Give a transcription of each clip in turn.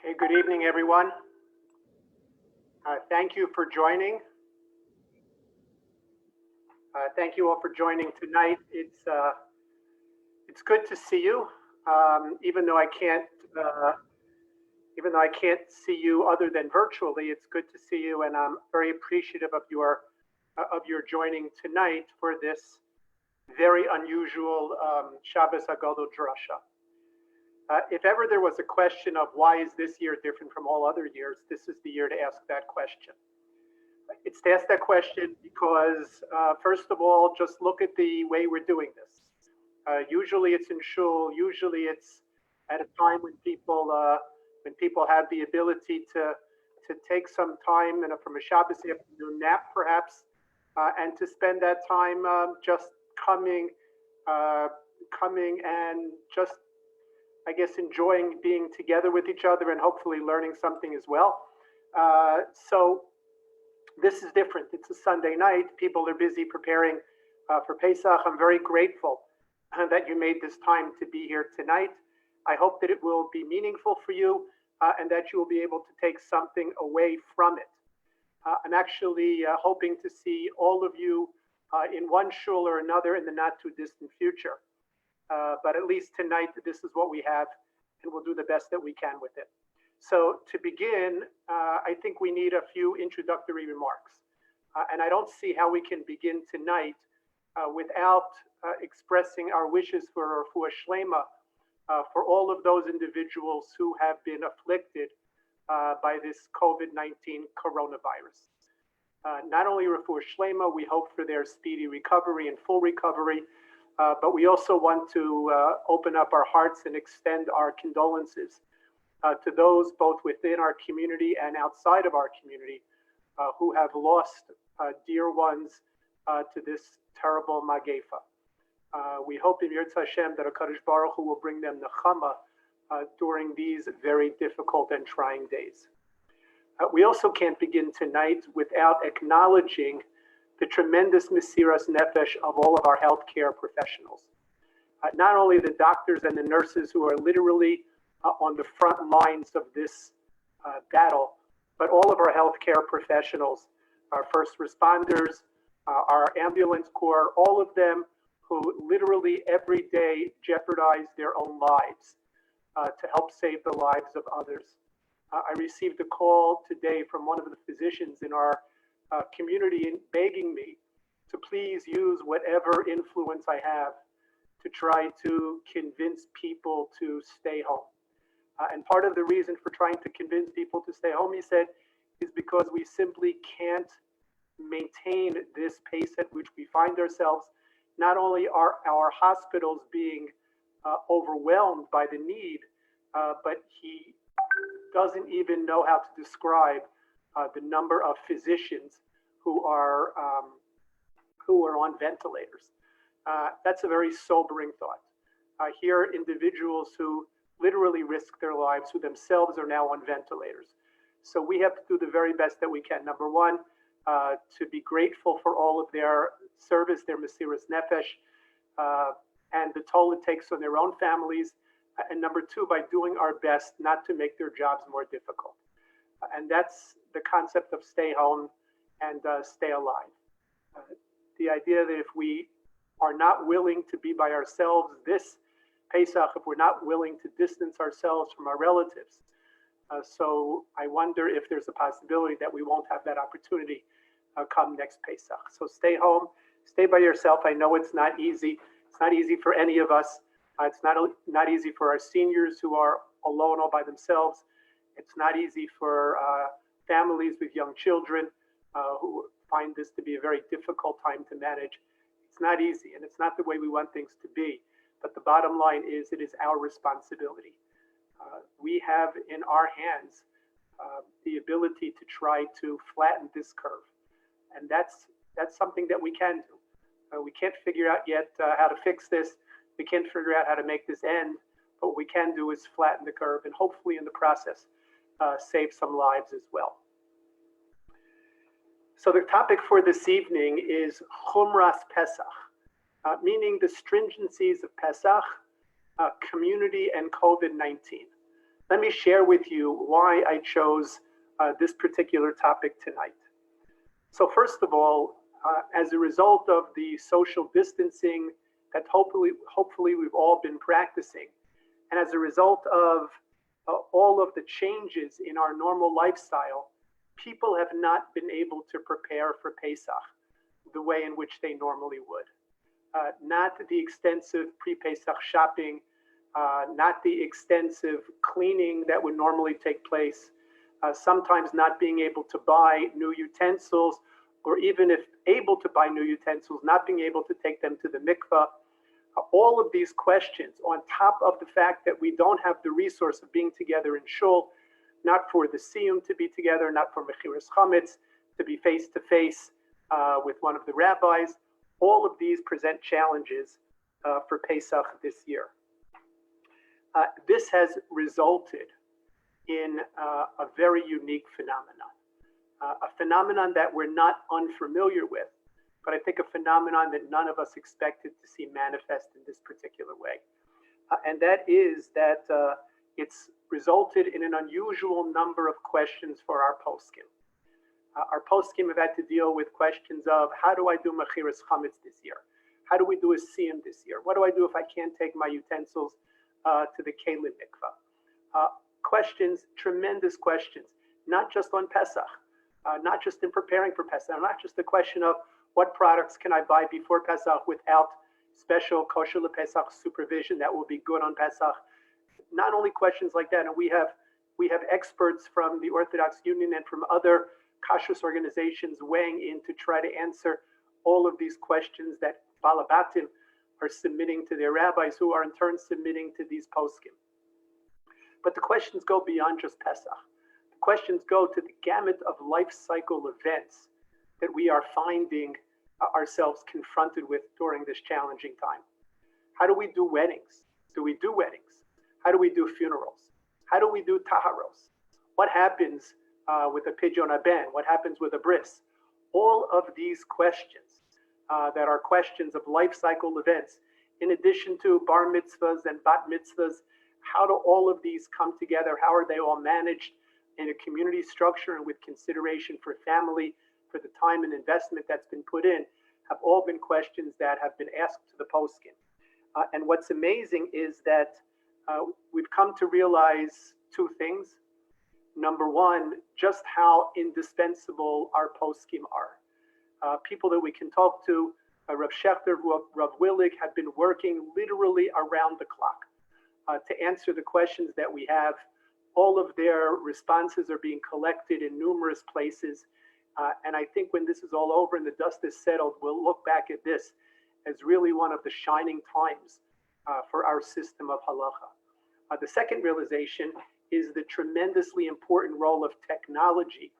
Hey, good evening, everyone. Thank you for joining. Thank you all for joining tonight. It's good to see you, even though I can't see you other than virtually. It's good to see you, and I'm very appreciative of your joining tonight for this very unusual Shabbos hagadol drasha. If ever there was a question of why is this year different from all other years, this is the year to ask that question. It's to ask that question because, first of all, just look at the way we're doing this. Usually it's in shul. Usually it's at a time when people have the ability to take some time from a Shabbos afternoon nap, perhaps, and to spend that time just coming and just, I guess, enjoying being together with each other and hopefully learning something as well. So this is different. It's a Sunday night. People are busy preparing for Pesach. I'm very grateful that you made this time to be here tonight. I hope that it will be meaningful for you and that you will be able to take something away from it. I'm actually hoping to see all of you in one shul or another in the not too distant future. But at least tonight, this is what we have, and we'll do the best that we can with it. So to begin, I think we need a few introductory remarks. And I don't see how we can begin tonight without expressing our wishes for refuah shlema for all of those individuals who have been afflicted by this COVID-19 coronavirus. Not only refuah shlema, we hope for their speedy recovery and full recovery, but we also want to open up our hearts and extend our condolences to those both within our community and outside of our community who have lost dear ones to this terrible magefa. We hope in Yirtzeh Hashem that HaKadosh Baruch Hu will bring them nechama during these very difficult and trying days. We also can't begin tonight without acknowledging the tremendous mesiras nefesh of all of our healthcare professionals. Not only the doctors and the nurses who are literally on the front lines of this battle, but all of our healthcare professionals, our first responders, our ambulance corps, all of them who literally every day jeopardize their own lives to help save the lives of others. I received a call today from one of the physicians in our community begging me to please use whatever influence I have to try to convince people to stay home. And part of the reason for trying to convince people to stay home, he said, is because we simply can't maintain this pace at which we find ourselves. Not only are our hospitals being overwhelmed by the need, but he doesn't even know how to describe the number of physicians who are on ventilators. That's a very sobering thought. Here are individuals who literally risk their lives, who themselves are now on ventilators. So we have to do the very best that we can. Number one, to be grateful for all of their service, their mesiras nefesh, and the toll it takes on their own families. And number two, by doing our best not to make their jobs more difficult. And that's the concept of stay home and stay alive. The idea that if we are not willing to be by ourselves this Pesach, if we're not willing to distance ourselves from our relatives, so I wonder if there's a possibility that we won't have that opportunity come next Pesach. So stay home, stay by yourself. I know it's not easy. It's not easy for any of us. It's not easy for our seniors who are alone all by themselves. It's not easy for families with young children who find this to be a very difficult time to manage. It's not easy, and it's not the way we want things to be. But the bottom line is, it is our responsibility. We have in our hands the ability to try to flatten this curve, and that's something that we can do. We can't figure out yet how to fix this. We can't figure out how to make this end. But what we can do is flatten the curve, and hopefully in the process save some lives as well. So the topic for this evening is Chumras Pesach, meaning the stringencies of Pesach, community, and COVID-19. Let me share with you why I chose this particular topic tonight. So first of all, as a result of the social distancing that hopefully we've all been practicing, and as a result of all of the changes in our normal lifestyle, people have not been able to prepare for Pesach the way in which they normally would. Not the extensive pre-Pesach shopping, not the extensive cleaning that would normally take place, sometimes not being able to buy new utensils, or even if able to buy new utensils, not being able to take them to the mikvah. All of these questions, on top of the fact that we don't have the resource of being together in shul, not for the siyum to be together, not for mechiras chametz, to be face to face with one of the rabbis, all of these present challenges for Pesach this year. This has resulted in a very unique phenomenon, a phenomenon that we're not unfamiliar with, but I think a phenomenon that none of us expected to see manifest in this particular way. And that is that it's resulted in an unusual number of questions for our poskim. Our poskim have had to deal with questions of, how do I do mechiras chametz this year? How do we do a siyum this year? What do I do if I can't take my utensils to the kelim mikvah? Questions, tremendous questions, not just on Pesach, not just in preparing for Pesach, not just the question of what products can I buy before Pesach without special kosher lePesach supervision that will be good on Pesach. Not only questions like that, and we have experts from the Orthodox Union and from other kashrus organizations weighing in to try to answer all of these questions that balabatim are submitting to their rabbis, who are in turn submitting to these poskim. But the questions go beyond just Pesach. The questions go to the gamut of life cycle events that we are finding ourselves confronted with during this challenging time. How do we do weddings? Do we do weddings? How do we do funerals? How do we do taharos? What happens with a pidyon haben? What happens with a bris? All of these questions that are questions of life cycle events, in addition to bar mitzvahs and bat mitzvahs, how do all of these come together? How are they all managed in a community structure and with consideration for family, for the time and investment that's been put in, have all been questions that have been asked to the poskim. And what's amazing is that we've come to realize two things. Number one, just how indispensable our poskim are. People that we can talk to, Rav Shechter, Rav Willig, have been working literally around the clock to answer the questions that we have. All of their responses are being collected in numerous places. And I think when this is all over and the dust is settled, we'll look back at this as really one of the shining times for our system of halacha. The second realization is the tremendously important role of technology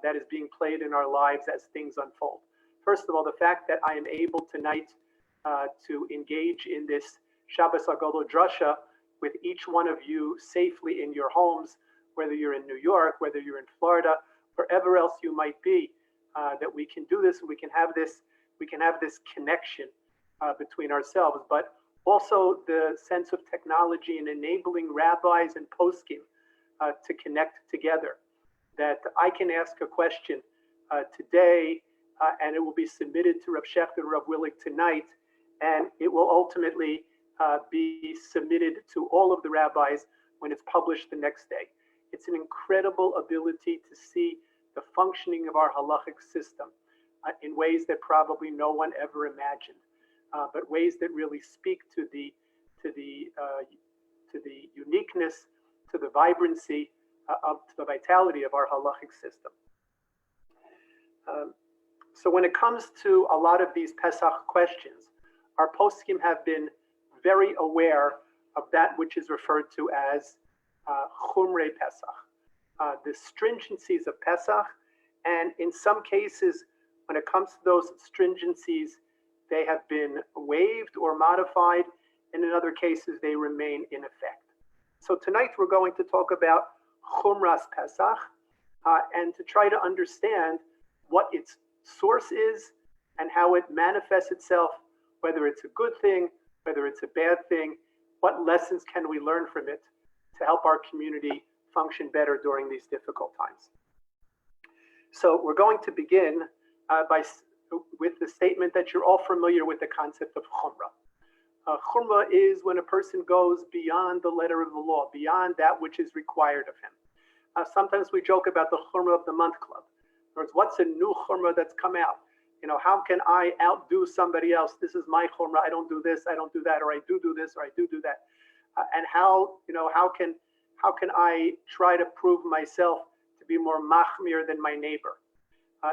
that is being played in our lives as things unfold. First of all, the fact that I am able tonight to engage in this Shabbos hagadol drasha with each one of you safely in your homes, whether you're in New York, whether you're in Florida, wherever else you might be, that we can do this, we can have this connection between ourselves, but also the sense of technology and enabling rabbis and poskim to connect together. That I can ask a question today, and it will be submitted to Rav Shechter and Rav Willig tonight, and it will ultimately be submitted to all of the rabbis when it's published the next day. It's an incredible ability to see the functioning of our halachic system in ways that probably no one ever imagined, but ways that really speak to the uniqueness, to the vibrancy, to the vitality of our halachic system. So when it comes to a lot of these Pesach questions, our poskim have been very aware of that which is referred to as chumrei Pesach, the stringencies of Pesach, and in some cases, when it comes to those stringencies, they have been waived or modified, and in other cases, they remain in effect. So tonight we're going to talk about chumras Pesach, and to try to understand what its source is and how it manifests itself, whether it's a good thing, whether it's a bad thing, what lessons can we learn from it to help our community function better during these difficult times. So we're going to begin with the statement that you're all familiar with the concept of chumrah. Chumrah is when a person goes beyond the letter of the law, beyond that which is required of him. Sometimes we joke about the chumrah of the month club. In other words, what's a new chumrah that's come out? You know, how can I outdo somebody else? This is my chumrah. I don't do this, I don't do that, or I do this, or I do that. And how can I try to prove myself to be more machmir than my neighbor?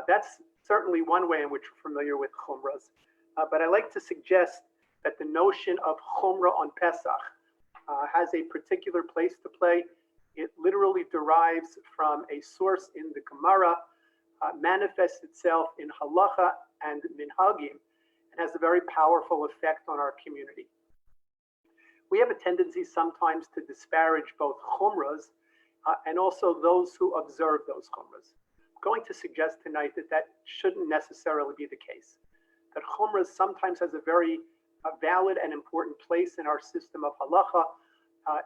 That's certainly one way in which we're familiar with chumras. But I like to suggest that the notion of chumrah on Pesach has a particular place to play. It literally derives from a source in the Gemara, manifests itself in halacha and minhagim, and has a very powerful effect on our community. We have a tendency sometimes to disparage both chumras and also those who observe those chumras. I'm going to suggest tonight that shouldn't necessarily be the case. That chumras sometimes has a very valid and important place in our system of halacha,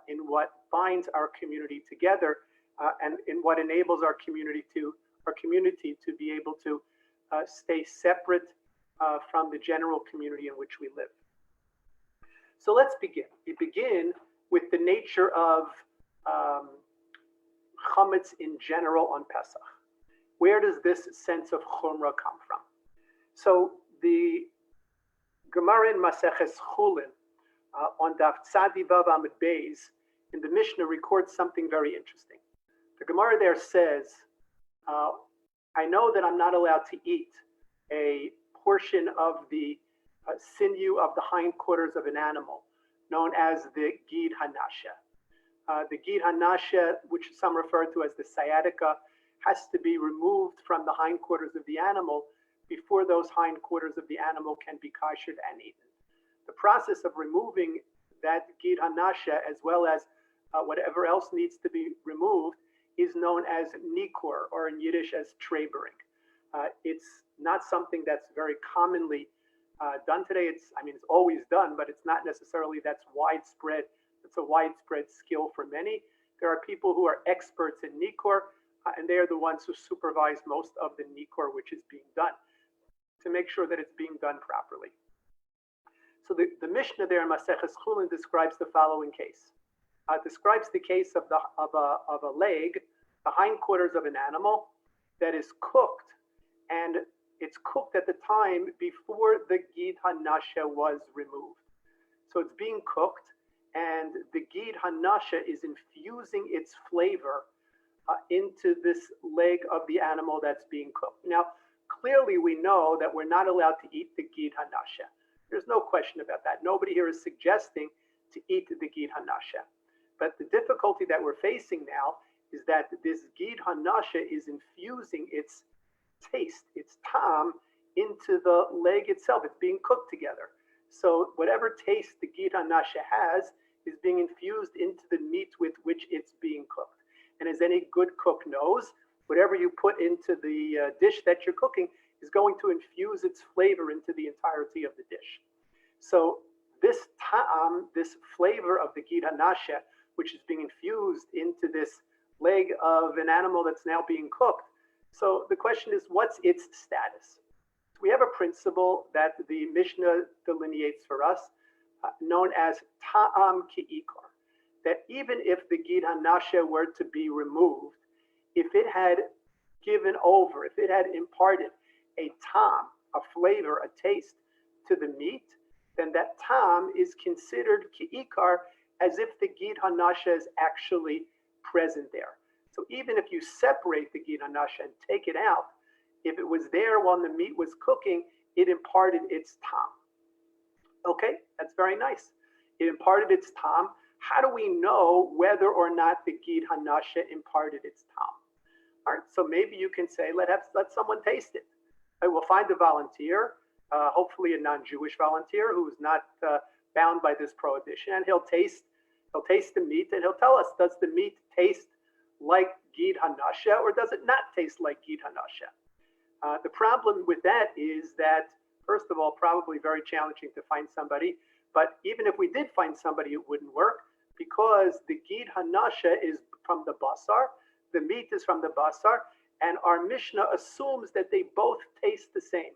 in what binds our community together, and in what enables our community to be able to stay separate from the general community in which we live. So let's begin. We begin with the nature of chametz in general on Pesach. Where does this sense of chumrah come from? So the Gemara in Maseches Chulin on Daf Tzadi Vav Amud Beis in the Mishnah records something very interesting. The Gemara there says, I know that I'm not allowed to eat a portion of the sinew of the hindquarters of an animal, known as the gid hanasha. The gid hanasha, which some refer to as the sciatica, has to be removed from the hindquarters of the animal before those hindquarters of the animal can be kashered and eaten. The process of removing that gid hanasha, as well as whatever else needs to be removed, is known as nikur, or in Yiddish as trebering. It's not something that's very commonly done today. It's always done, but it's not necessarily that's widespread. It's a widespread skill for many. There are people who are experts in nikur, and they are the ones who supervise most of the nikur which is being done, to make sure that it's being done properly. So the Mishnah there in Maseches Chulin describes the following case. Describes the case of a leg, the hindquarters of an animal that is cooked, and it's cooked at the time before the gid hanasha was removed. So it's being cooked, and the gid hanasha is infusing its flavor into this leg of the animal that's being cooked. Now, clearly we know that we're not allowed to eat the gid hanasha. There's no question about that. Nobody here is suggesting to eat the gid hanasha. But the difficulty that we're facing now is that this gid hanasha is infusing its taste, its ta'am, into the leg itself. It's being cooked together. So whatever taste the gid hanasha has is being infused into the meat with which it's being cooked. And as any good cook knows, whatever you put into the dish that you're cooking is going to infuse its flavor into the entirety of the dish. So this ta'am, this flavor of the gid hanasha, which is being infused into this leg of an animal that's now being cooked. So the question is, what's its status? We have a principle that the Mishnah delineates for us, known as ta'am ki'ikar, that even if the gid hanasha were to be removed, if it had given over, if it had imparted a ta'am, a flavor, a taste to the meat, then that ta'am is considered ki'ikar, as if the gid hanasha is actually present there. So even if you separate the gid hanasha and take it out, if it was there while the meat was cooking, it imparted its ta'am. Okay, that's very nice. It imparted its ta'am. How do we know whether or not the gid hanasha imparted its ta'am? All right, so maybe you can say, let someone taste it. We'll find a volunteer, hopefully a non-Jewish volunteer who's not bound by this prohibition, and he'll taste the meat, and he'll tell us, does the meat taste like gid hanasha, or does it not taste like gid hanasha? The problem with that is that, first of all, probably very challenging to find somebody, but even if we did find somebody, it wouldn't work. because the gid hanasha is from the basar, the meat is from the basar, and our Mishnah assumes that they both taste the same.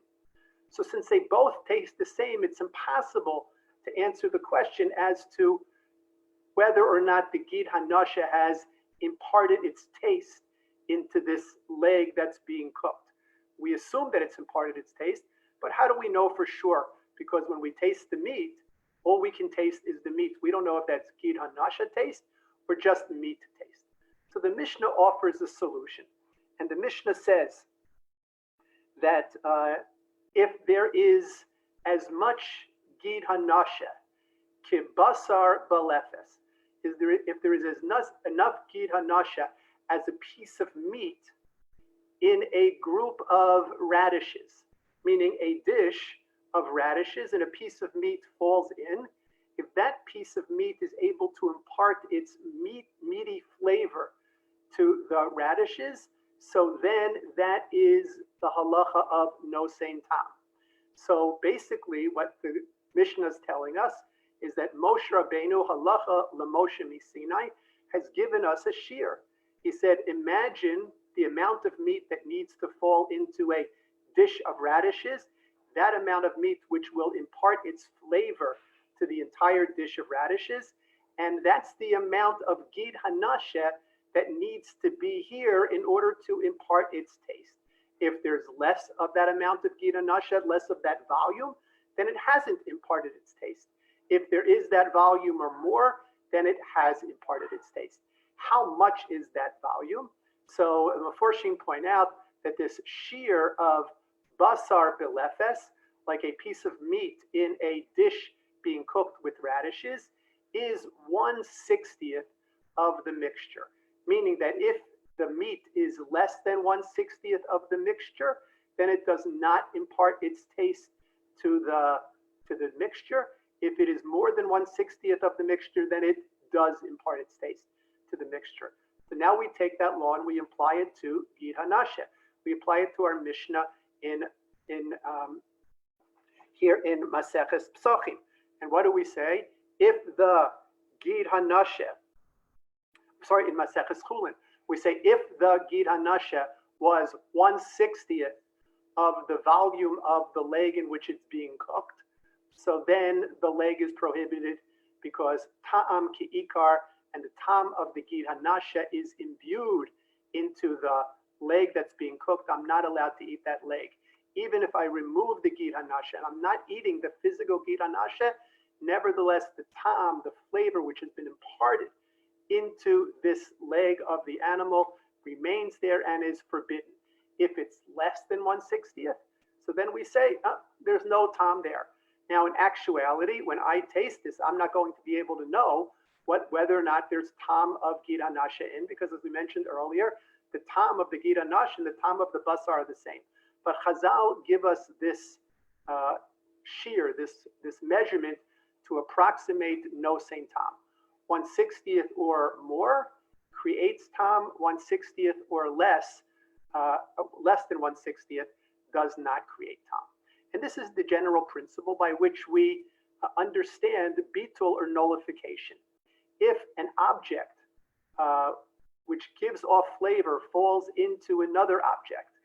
So since they both taste the same, it's impossible to answer the question as to whether or not the gid hanasha has imparted its taste into this leg that's being cooked. We assume that it's imparted its taste, but how do we know for sure? Because when we taste the meat, all we can taste is the meat. We don't know if that's gid hanasha taste or just meat taste. So the Mishnah offers a solution. And the Mishnah says that if there is as much gid hanasha kibasar balefes, if there is enough gid hanasha as a piece of meat in a group of radishes, meaning a dish of radishes and a piece of meat falls in, if that piece of meat is able to impart its meaty flavor to the radishes, so then that is the halacha of no sein tam. So basically what the Mishnah is telling us is that Moshe Rabbeinu halacha l'Moshe miSinai has given us a shear. He said, imagine the amount of meat that needs to fall into a dish of radishes, that amount of meat which will impart its flavor to the entire dish of radishes, and that's the amount of gid hanasha that needs to be here in order to impart its taste. If there's less of that amount of gid hanasha, less of that volume, then it hasn't imparted its taste. If there is that volume or more, then it has imparted its taste. How much is that volume? So the Meforshim point out that this shear of basar belefes, like a piece of meat in a dish being cooked with radishes, is 1/60th of the mixture. Meaning that if the meat is less than 1/60th of the mixture, then it does not impart its taste to the mixture. If it is more than 1/60th of the mixture, then it does impart its taste to the mixture. So now we take that law and we apply it to gid hanasha. We apply it to our Mishnah here in Maseches Psachim. And what do we say? If the gid hanasha, in Maseches Chulin, we say if the gid hanasha was 1/60th of the volume of the leg in which it's being cooked, so then the leg is prohibited because ta'am ki'ikar, and the ta'am of the gid hanasha is imbued into the leg that's being cooked. I'm not allowed to eat that leg. Even if I remove the gid hanasha and I'm not eating the physical gid hanasha, nevertheless the ta'am, the flavor which has been imparted into this leg of the animal remains there and is forbidden. If it's less than 1/60th, so then we say there's no ta'am there. Now in actuality, when I taste this, I'm not going to be able to know whether or not there's ta'am of gid hanasha in, because as we mentioned earlier, the ta'am of the gid hanasha and the ta'am of the basar are the same. But Chazal give us this shear, this measurement to approximate no sein ta'am. 1/60th or more creates ta'am. 1/60th or less than 1/60th does not create ta'am. And this is the general principle by which we understand bitul or nullification. If an object which gives off flavor falls into another object,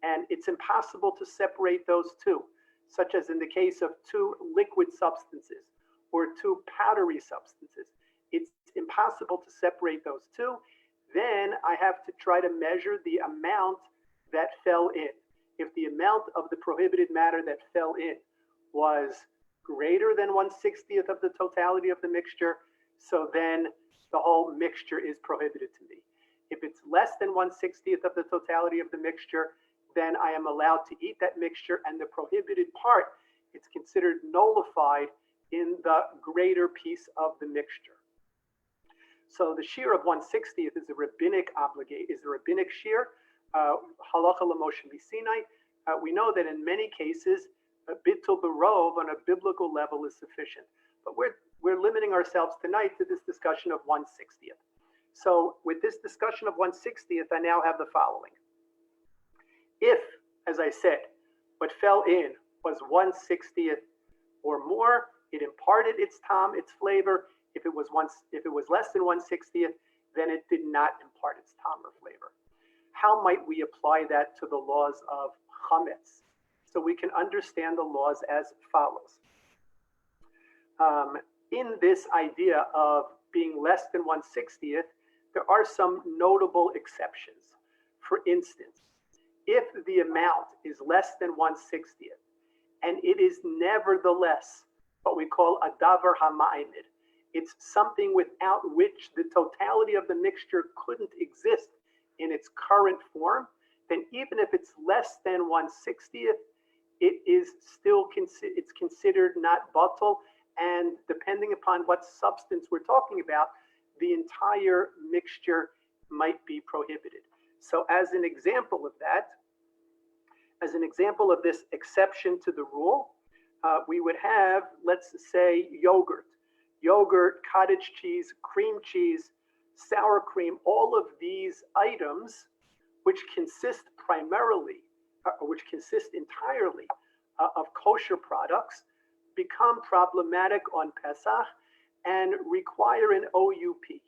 and it's impossible to separate those two, such as in the case of two liquid substances or two powdery substances, it's impossible to separate those two, then I have to try to measure the amount that fell in. If the amount of the prohibited matter that fell in was greater than 1/60th of the totality of the mixture, so then the whole mixture is prohibited to me. If it's less than 1/60th of the totality of the mixture, then I am allowed to eat that mixture, and the prohibited part is considered nullified in the greater piece of the mixture. So the shear of 1/60th is a rabbinic shear. Halacha l'Moshe miSinai. We know that in many cases, bitul barov on a biblical level is sufficient. But we're limiting ourselves tonight to this discussion of 1/60th. So with this discussion of 1/60th, I now have the following. If, as I said, what fell in was 1/60th or more, it imparted its ta'am, its flavor. If it was less than 1/60th, then it did not impart its tom or flavor. How might we apply that to the laws of chametz? So we can understand the laws as follows. In this idea of being less than 1/60th, there are some notable exceptions. For instance, if the amount is less than 1/60th, and it is nevertheless what we call a davar hama'imid, it's something without which the totality of the mixture couldn't exist in its current form, then even if it's less than 1/60th, it is still it's considered not batal, and depending upon what substance we're talking about, the entire mixture might be prohibited. So as an example of that, as an example of this exception to the rule, we would have, let's say, yogurt, cottage cheese, cream cheese, sour cream, all of these items, which consist primarily, which consist entirely of kosher products, become problematic on Pesach and require an OUP.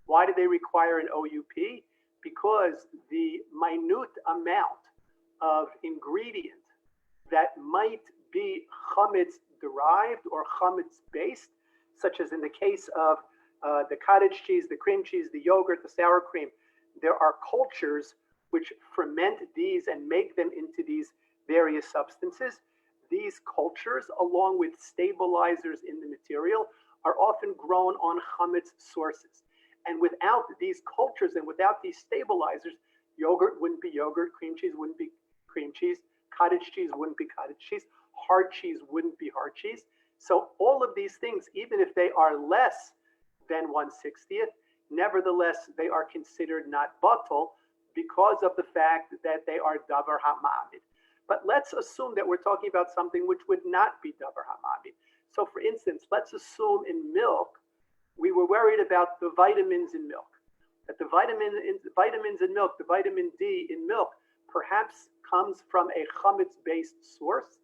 Why do they require an OUP? Because the minute amount of ingredient that might be chametz derived or chametz based, such as in the case of the cottage cheese, the cream cheese, the yogurt, the sour cream, there are cultures which ferment these and make them into these various substances. These cultures, along with stabilizers in the material, are often grown on chametz sources. And without these cultures and without these stabilizers, yogurt wouldn't be yogurt, cream cheese wouldn't be cream cheese, cottage cheese wouldn't be cottage cheese, hard cheese wouldn't be hard cheese. So all of these things, even if they are less than 1/60th, nevertheless, they are considered not batal because of the fact that they are davar hama'amid. But let's assume that we're talking about something which would not be davar hama'amid. So for instance, let's assume in milk, we were worried about the vitamins in milk. That the vitamins in milk, the vitamin D in milk, perhaps comes from a chametz-based source.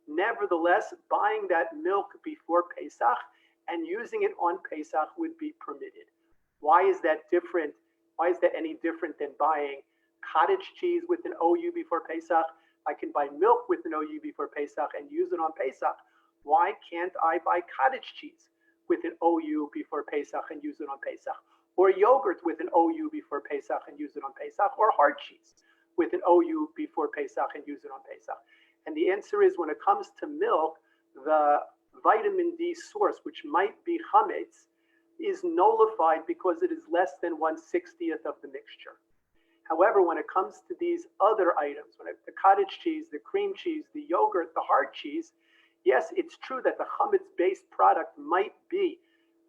Nevertheless, buying that milk before Pesach and using it on Pesach would be permitted. Why is that different? Why is that any different than buying cottage cheese with an OU before Pesach? I can buy milk with an OU before Pesach and use it on Pesach. Why can't I buy cottage cheese with an OU before Pesach and use it on Pesach? Or yogurt with an OU before Pesach and use it on Pesach? Or hard cheese with an OU before Pesach and use it on Pesach? And the answer is, when it comes to milk, the vitamin D source, which might be chametz, is nullified because it is less than 1/60th of the mixture. However, when it comes to these other items, the cottage cheese, the cream cheese, the yogurt, the hard cheese, yes, it's true that the chametz-based product might be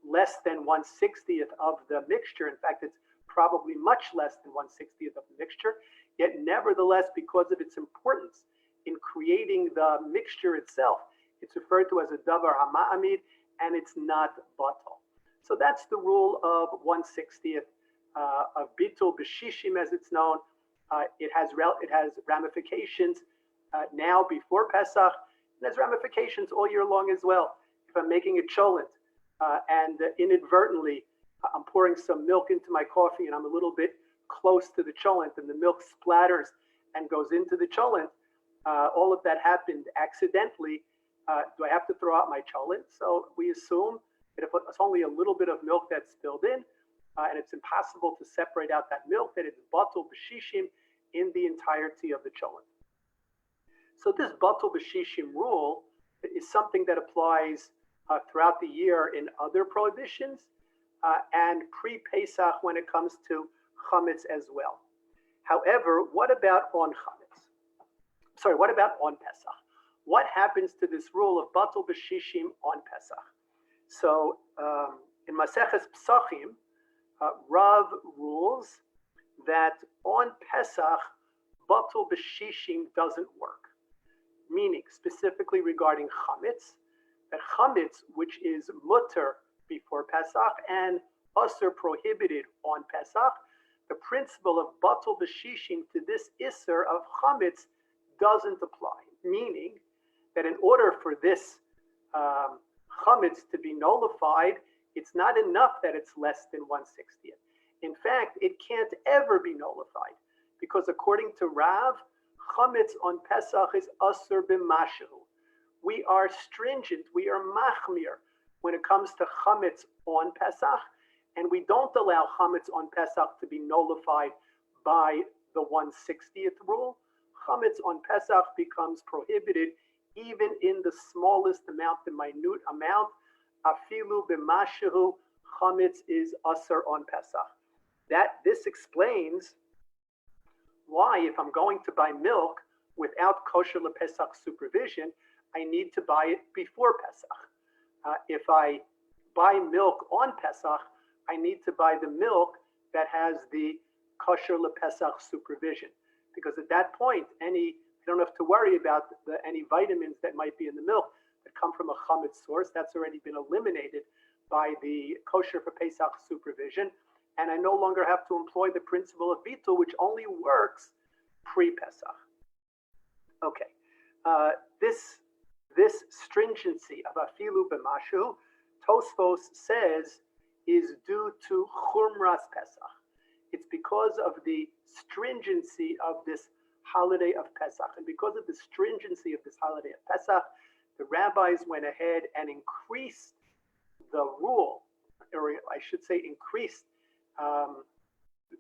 less than 1/60th of the mixture. In fact, it's probably much less than 1/60th of the mixture. Yet, nevertheless, because of its importance in creating the mixture itself, it's referred to as a davar hama'amid, and it's not batal. So that's the rule of 1/60th of bitul b'shishim, as it's known. It has ramifications now before Pesach, and has ramifications all year long as well. If I'm making a cholent and inadvertently I'm pouring some milk into my coffee and I'm a little bit close to the cholent and the milk splatters and goes into the cholent, all of that happened accidentally. Do I have to throw out my cholent? So we assume that if it's only a little bit of milk that's spilled in, and it's impossible to separate out that milk, that it's batul b'shishim in the entirety of the cholent. So this batul b'shishim rule is something that applies throughout the year in other prohibitions and pre-Pesach when it comes to chametz as well. However, what about on chametz? Sorry, what about on Pesach? What happens to this rule of batul b'shishim on Pesach? So in Maseches Psachim, Rav rules that on Pesach, batul b'shishim doesn't work. Meaning, specifically regarding chametz, that chametz, which is mutter before Pesach and usur prohibited on Pesach, the principle of batul b'shishim to this isser of chametz doesn't apply. Meaning that in order for this chametz to be nullified, It's not enough that it's less than 1/60th. In fact, it can't ever be nullified because according to Rav, chametz on Pesach is asur b'mashu. We are stringent, we are machmir when it comes to chametz on Pesach, and we don't allow chametz on Pesach to be nullified by the 1/60th rule. Chametz on Pesach becomes prohibited even in the smallest amount, the minute amount. Afilu b'mashu, chametz is asur on Pesach. This explains why, if I'm going to buy milk without kosher lePesach supervision, I need to buy it before Pesach. If I buy milk on Pesach, I need to buy the milk that has the kosher lePesach supervision, because at that point, you don't have to worry about any vitamins that might be in the milk that come from a chametz source. That's already been eliminated by the kosher for Pesach supervision, and I no longer have to employ the principle of bitul, which only works pre-Pesach. Okay, this stringency of afilu b'mashu, Tosfos says, is due to chumras Pesach. It's because of the stringency of this holiday of Pesach, and because of the stringency of this holiday of Pesach, the rabbis went ahead and increased the rule, or I should say increased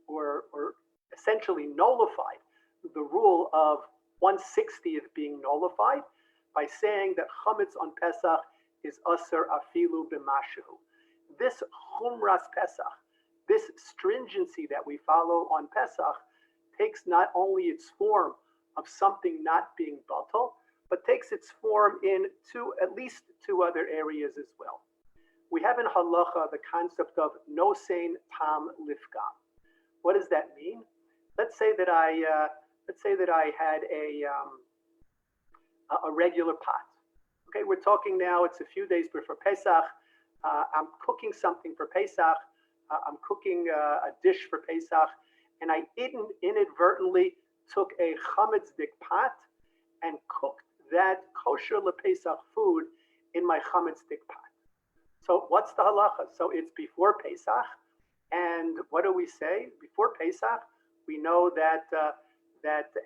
or essentially nullified the rule of 1/60th being nullified by saying that chametz on Pesach is asur afilu b'mashu. This chumras Pesach, this stringency that we follow on Pesach, takes not only its form of something not being batal, but takes its form in at least two other areas as well. We have in halacha the concept of nosein tam lifgam. What does that mean? Let's say that I had a regular pot. Okay, we're talking now. It's a few days before Pesach. I'm cooking something for Pesach. I'm cooking a dish for Pesach, and I inadvertently took a chametz-dik pot and cooked that kosher lePesach food in my chametz-dik pot. So what's the halacha? So it's before Pesach, and what do we say? Before Pesach, we know that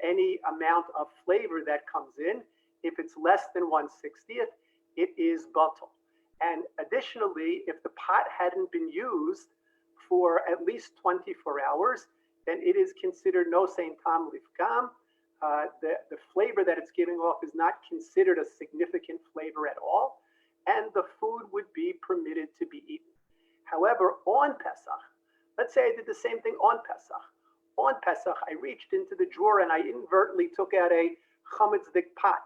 any amount of flavor that comes in, if it's less than 1/60th, it is batal. And additionally, if the pot hadn't been used for at least 24 hours, then it is considered nosein tam lifgam. The flavor that it's giving off is not considered a significant flavor at all, and the food would be permitted to be eaten. However, on Pesach, let's say I did the same thing on Pesach. On Pesach, I reached into the drawer and I inadvertently took out a chametz-dik pot,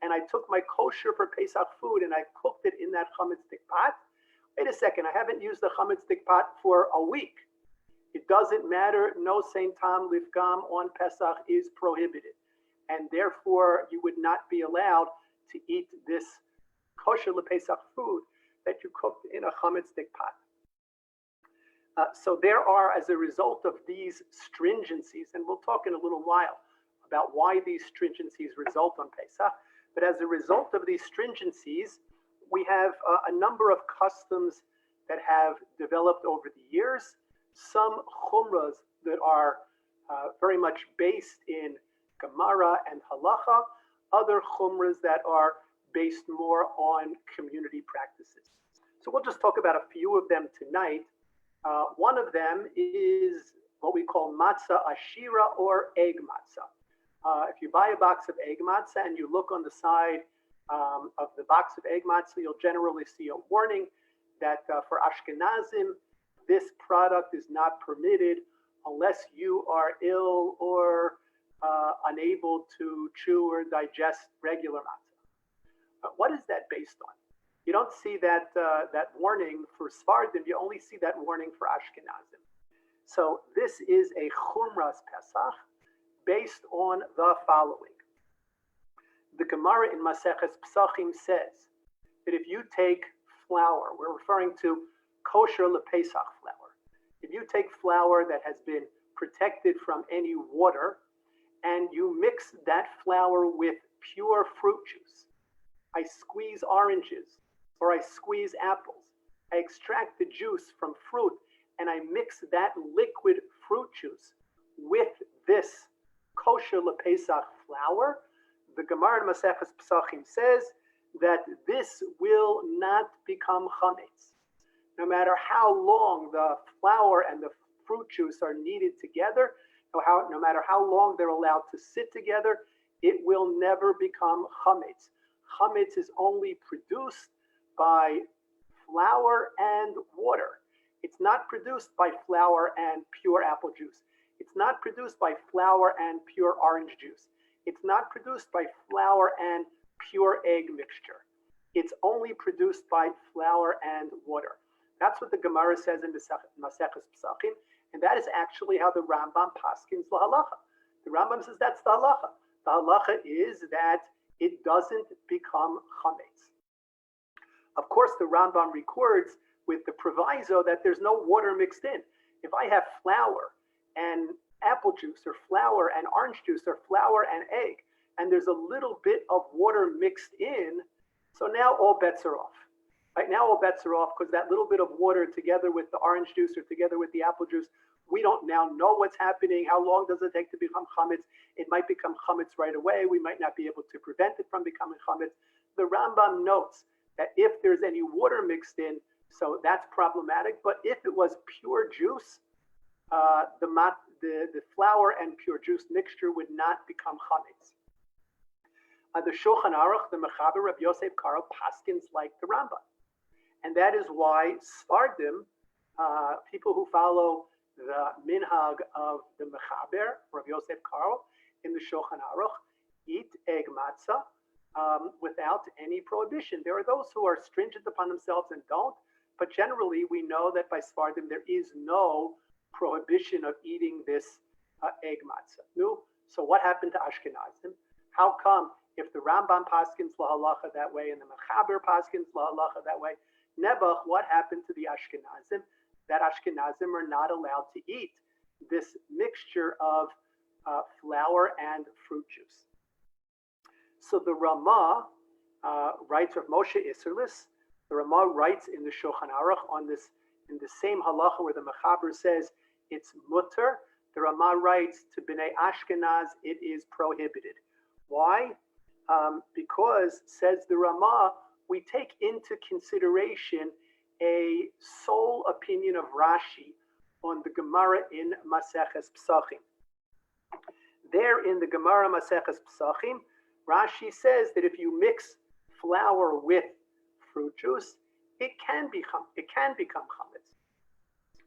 and I took my kosher for Pesach food and I cooked it in that chametz-dik pot. Wait a second, I haven't used the chametz-dik pot for a week. It doesn't matter, nosein tam lifgam on Pesach is prohibited, and therefore you would not be allowed to eat this kosher lePesach food that you cooked in a chametz-dik pot. So there are, as a result of these stringencies, and we'll talk in a little while about why these stringencies result on Pesach, but as a result of these stringencies, we have a number of customs that have developed over the years, some chumras that are very much based in Gemara and Halacha, other chumras that are based more on community practices. So we'll just talk about a few of them tonight. One of them is what we call matzah ashira, or egg matzah. If you buy a box of egg matzah and you look on the side of the box of egg matzah, you'll generally see a warning that for Ashkenazim, this product is not permitted unless you are ill or unable to chew or digest regular matzah. What is that based on? You don't see that warning for Sfardim, you only see that warning for Ashkenazim. So this is a chumras Pesach based on the following. The Gemara in Maseches Psachim says that if you take flour, we're referring to kosher lePesach flour. If you take flour that has been protected from any water and you mix that flour with pure fruit juice, I squeeze oranges or I squeeze apples, I extract the juice from fruit and I mix that liquid fruit juice with this kosher lepesach flour, the Gemara in Maseches Pesachim says that this will not become chametz. No matter how long the flour and the fruit juice are kneaded together, no matter how long they're allowed to sit together, it will never become chametz. Chametz is only produced by flour and water. It's not produced by flour and pure apple juice. It's not produced by flour and pure orange juice. It's not produced by flour and pure egg mixture. It's only produced by flour and water. That's what the Gemara says in the Maseches Pesachim, and that is actually how the Rambam paskins lahalacha. The Rambam says that's the halacha. The halacha is that it doesn't become chametz. Of course, the Rambam records with the proviso that there's no water mixed in. If I have flour and apple juice, or flour and orange juice, or flour and egg, and there's a little bit of water mixed in, so now all bets are off. Right now, all bets are off because that little bit of water together with the orange juice or together with the apple juice, we don't now know what's happening. How long does it take to become chametz? It might become chametz right away. We might not be able to prevent it from becoming chametz. The Rambam notes that if there's any water mixed in, so that's problematic. But if it was pure juice, the flour and pure juice mixture would not become chametz. The Shulchan Aruch, the Mechaber, Rabbi Yosef Karo, paskins like the Rambam. And that is why Sfardim, people who follow the minhag of the Mechaber, Rabbi Yosef Karo, in the Shulchan Aruch, eat egg matzah without any prohibition. There are those who are stringent upon themselves and don't, but generally we know that by Sfardim there is no prohibition of eating this egg matzah. No? So what happened to Ashkenazim? How come if the Rambam paskins lahalacha that way and the Mechaber paskins lahalacha that way, Nebuch, what happened to the Ashkenazim? That Ashkenazim are not allowed to eat this mixture of flour and fruit juice. So the Ramah writes of Moshe Isserlis. The Ramah writes in the Shulchan Aruch on this, in the same halacha where the Mechaber says it's mutter. The Ramah writes to Bnei Ashkenaz it is prohibited. Why? Because, says the Ramah, we take into consideration a sole opinion of Rashi on the Gemara in Maseches Pesachim. There in the Gemara Maseches Pesachim, Rashi says that if you mix flour with fruit juice, it can become chametz.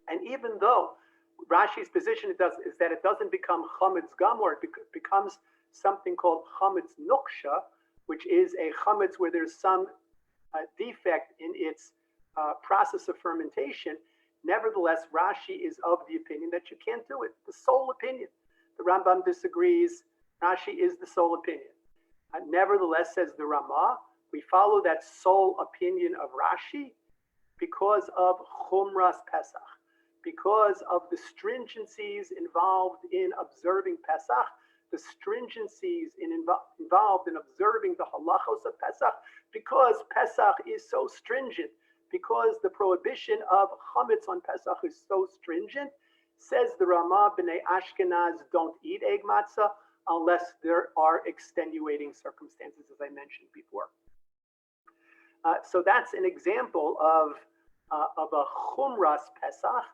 And even though Rashi's position is that it doesn't become chametz gamor, it becomes something called chametz nuksha, which is a chametz where there's some defect in its process of fermentation. Nevertheless, Rashi is of the opinion that you can't do it. The sole opinion. The Rambam disagrees. Rashi is the sole opinion. Nevertheless, says the Ramah, we follow that sole opinion of Rashi because of Chumras Pesach, because of the stringencies involved in observing Pesach, the stringencies involved in observing the halachos of Pesach, because Pesach is so stringent, because the prohibition of chametz on Pesach is so stringent, says the Ramah, Bnei Ashkenaz don't eat egg matzah unless there are extenuating circumstances, as I mentioned before. So that's an example of a chumras Pesach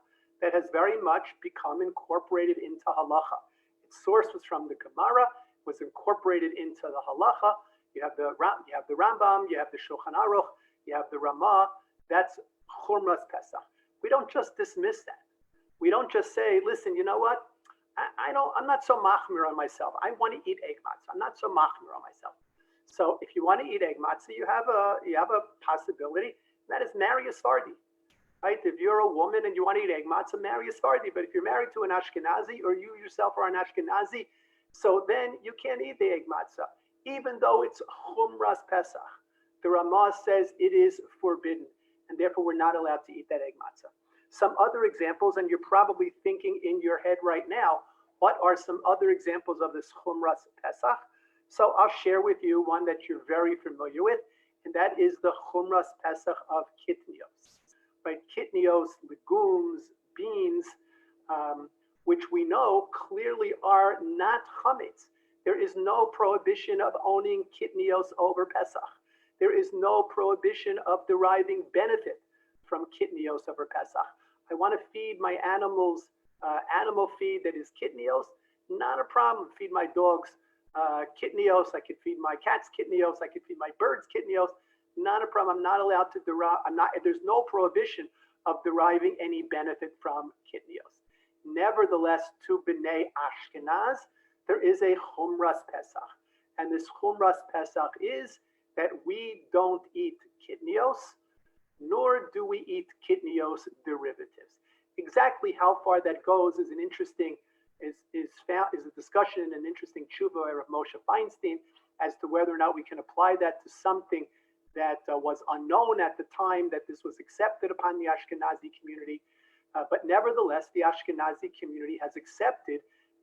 that has very much become incorporated into halacha. Its source was from the Gemara, was incorporated into the halacha. You have the Rambam, you have the Shulchan Aruch, you have the Ramah. That's chumras Pesach. We don't just dismiss that. We don't just say, listen, you know what? I'm not so machmir on myself. I want to eat egg matzah. I'm not so machmir on myself. So if you want to eat egg matzah, you have a possibility. That is marry a Sephardi, right? If you're a woman and you want to eat egg matzah, marry a Sephardi. But if you're married to an Ashkenazi or you yourself are an Ashkenazi, so then you can't eat the egg matzah, even though it's chumras Pesach. The Ramah says it is forbidden, and therefore we're not allowed to eat that egg matzah. Some other examples, and you're probably thinking in your head right now, what are some other examples of this chumras Pesach? So I'll share with you one that you're very familiar with, and that is the chumras Pesach of kitnios. right? Kitnios, legumes, beans, which we know clearly are not chametz. There is no prohibition of owning kitnios over Pesach. There is no prohibition of deriving benefit from kitnios over Pesach. I want to feed my animals animal feed that is kitnios, not a problem. Feed my dogs kitnios. I could feed my cats kitnios. I could feed my birds kitnios. Not a problem. I'm not allowed to derive. There's no prohibition of deriving any benefit from kitnios. Nevertheless, to B'nai Ashkenaz, there is a Chumras Pesach. And this Chumras Pesach is that we don't eat kitnios, nor do we eat kitnios derivatives. Exactly how far that goes is an interesting, is a discussion and an interesting tshuva of Moshe Feinstein as to whether or not we can apply that to something that was unknown at the time that this was accepted upon the Ashkenazi community. But nevertheless, the Ashkenazi community has accepted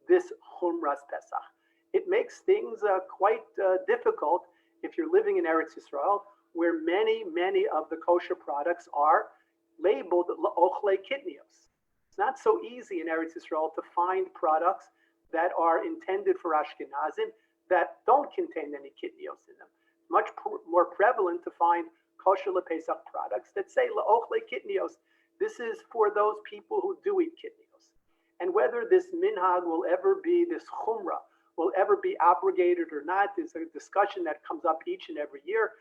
this Chumras Pesach. It makes things quite difficult if you're living in Eretz Yisrael, where many of the kosher products are labeled La'ochle Kitnios. It's not so easy in Eretz Yisrael to find products that are intended for Ashkenazim that don't contain any Kitnios in them. Much more prevalent to find kosher LePesach products that say La'ochle Kitnios. This is for those people who do eat Kitnios. And whether this minhag will ever be, this chumrah, will ever be abrogated or not is a discussion that comes up each and every year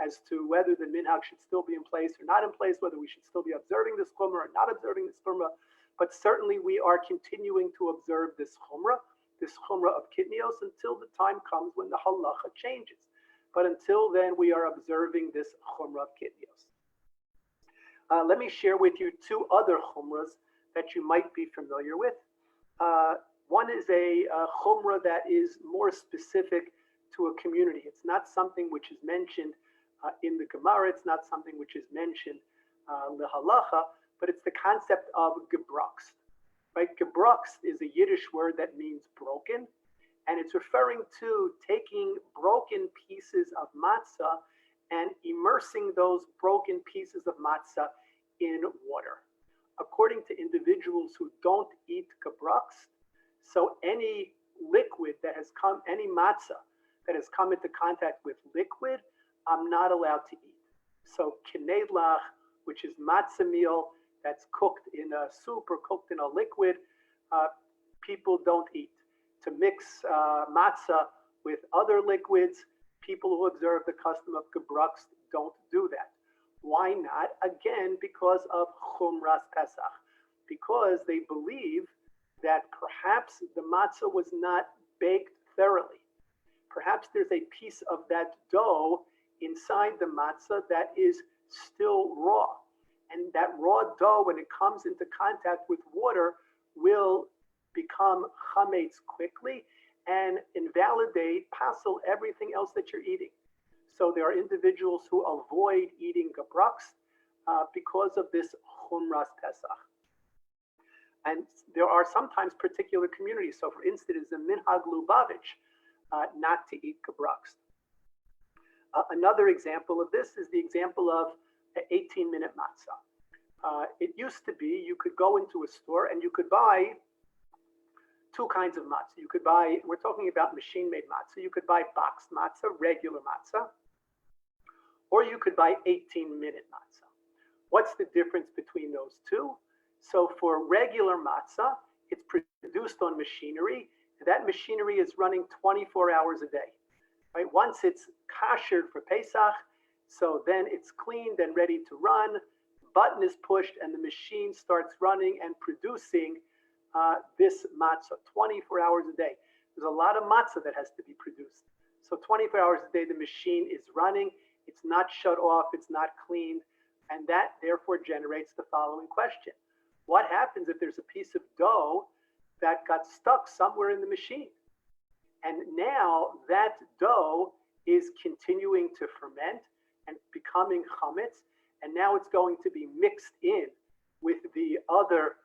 as to whether the minhag should still be in place or not in place, whether we should still be observing this chumrah or not observing this chumrah. But certainly we are continuing to observe this chumrah of kitnios until the time comes when the halacha changes. But until then, we are observing this chumrah of kitnios. Let me share with you two other chumras that you might be familiar with. One is a chumrah that is more specific to a community. It's not something which is mentioned in the Gemara. It's not something which is mentioned lehalacha, but it's the concept of gebrokst. Right? Gebrokst is a Yiddish word that means broken, and it's referring to taking broken pieces of matzah and immersing those broken pieces of matzah in water. According to individuals who don't eat gebrokst, so any liquid that has come, any matzah that has come into contact with liquid, I'm not allowed to eat. So kinedlach, which is matzah meal that's cooked in a soup or cooked in a liquid, people don't eat. To mix matzah with other liquids, people who observe the custom of gebrokst don't do that. Why not? Again, because of Chumras Pesach. Because they believe that perhaps the matzah was not baked thoroughly. Perhaps there's a piece of that dough inside the matzah that is still raw. And that raw dough, when it comes into contact with water, will become chametz quickly and invalidate, passel everything else that you're eating. So there are individuals who avoid eating gebrokst because of this Chumras Pesach. And there are sometimes particular communities. So for instance, the Minhag Lubavitch, not to eat gebrokst. Another example of this is the example of an 18-minute matzah. It used to be you could go into a store and you could buy two kinds of matzah. You could buy, we're talking about machine-made matzah. You could buy boxed matzah, regular matzah, or you could buy 18-minute matzah. What's the difference between those two? So for regular matzah, it's produced on machinery. That machinery is running 24 hours a day. Right? Once it's kashered for Pesach, so then it's cleaned and ready to run. Button is pushed and the machine starts running and producing this matzah 24 hours a day. There's a lot of matzah that has to be produced. So 24 hours a day, the machine is running. It's not shut off. It's not cleaned. And that therefore generates the following question. What happens if there's a piece of dough that got stuck somewhere in the machine? And now that dough is continuing to ferment and becoming chametz. And now it's going to be mixed in with the other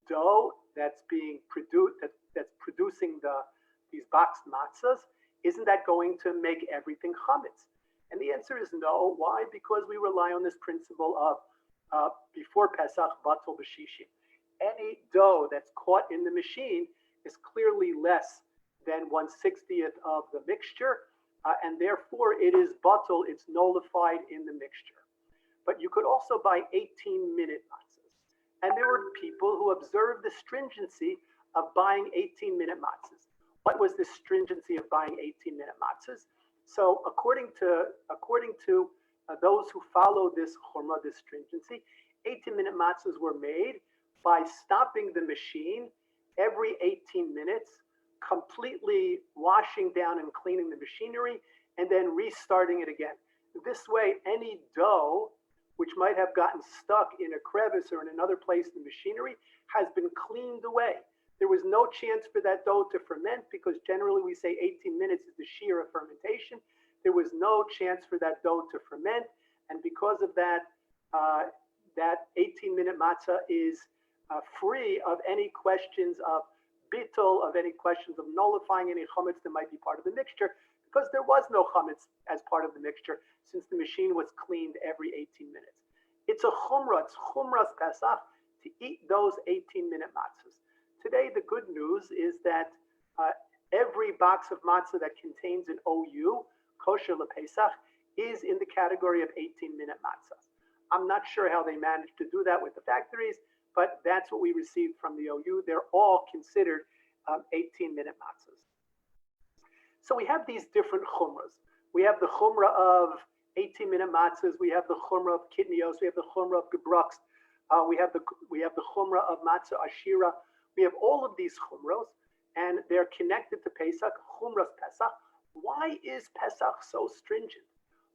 dough that's being produced, that's producing these boxed matzahs. Isn't that going to make everything chametz? And the answer is no. Why? Because we rely on this principle of before Pesach, batul b'shishim. Any dough that's caught in the machine is clearly less than 1/60th of the mixture, and therefore it is batul, it's nullified in the mixture. But you could also buy 18-minute matzahs. And there were people who observed the stringency of buying 18-minute matzahs. What was the stringency of buying 18-minute matzahs? So according to those who follow this chumrah, this stringency, 18-minute matzahs were made by stopping the machine every 18 minutes, completely washing down and cleaning the machinery, and then restarting it again. This way, any dough which might have gotten stuck in a crevice or in another place in the machinery has been cleaned away. There was no chance for that dough to ferment because generally we say 18 minutes is the shear of fermentation. There was no chance for that dough to ferment, and because of that, that 18-minute matzah is free of any questions of bittul, of any questions of nullifying any chametz that might be part of the mixture, because there was no chametz as part of the mixture since the machine was cleaned every 18 minutes. It's a chumrah, it's chumras Pesach to eat those 18-minute matzahs. Today, the good news is that every box of matzah that contains an OU, kosher lePesach, is in the category of 18-minute matzahs. I'm not sure how they managed to do that with the factories, but that's what we received from the OU. They're all considered 18-minute matzahs. So we have these different chumras. We have the chumrah of 18-minute matzahs. We have the chumrah of kitnios. We have the chumrah of gebrux. We have the chumrah of matzah ashira. We have all of these chumros, and they're connected to Pesach, chumras Pesach. Why is Pesach so stringent?